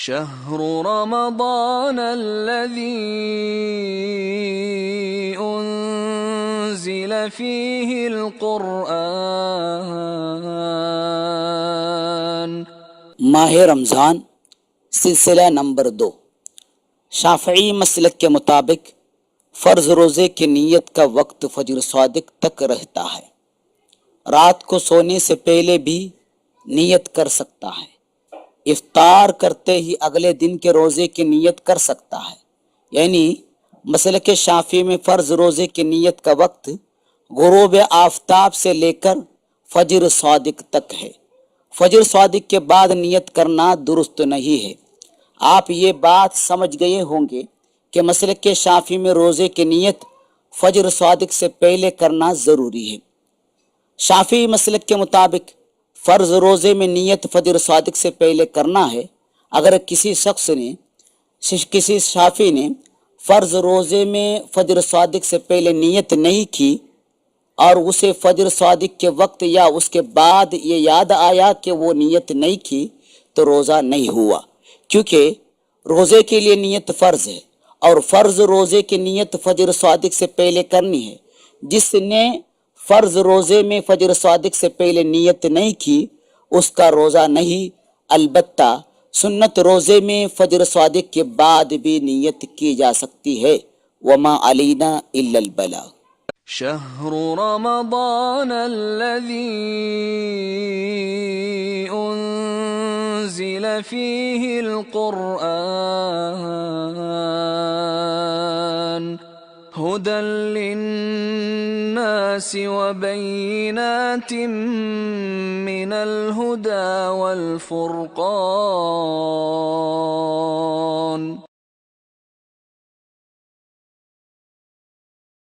شهر رمضان الذي أنزل فيه القرآن۔ ماہ رمضان سلسلہ نمبر 2۔ شافعی مسلک کے مطابق فرض روزے کی نیت کا وقت فجر صادق تک رہتا ہے۔ رات کو سونے سے پہلے بھی نیت کر سکتا ہے۔ افطار کرتے ہی اگلے دن کے روزے کی نیت کر سکتا ہے۔ یعنی مسلک شافعی میں فرض روزے کی نیت کا وقت غروب آفتاب سے لے کر فجر صادق تک ہے۔ فجر صادق کے بعد نیت کرنا درست نہیں ہے۔ آپ یہ بات سمجھ گئے ہوں گے کہ مسلک شافعی میں روزے کی نیت فجر صادق سے پہلے کرنا ضروری ہے۔ شافعی مسلک کے مطابق فرض روزے میں نیت فجر صادق سے پہلے کرنا ہے۔ اگر کسی شافعی نے فرض روزے میں فجر صادق سے پہلے نیت نہیں کی اور اسے فجر صادق کے وقت یا اس کے بعد یہ یاد آیا کہ وہ نیت نہیں کی تو روزہ نہیں ہوا، کیونکہ روزے کے لیے نیت فرض ہے اور فرض روزے کی نیت فجر صادق سے پہلے کرنی ہے۔ جس نے فرض روزے میں فجر صادق سے پہلے نیت نہیں کی اس کا روزہ نہیں، البتہ سنت روزے میں فجر صادق کے بعد بھی نیت کی جا سکتی ہے۔ وما علینا الا البلاغ۔ شهر رمضان الذي أنزل فيه القرآن هدى للناس وبينات من الهدى والفرقان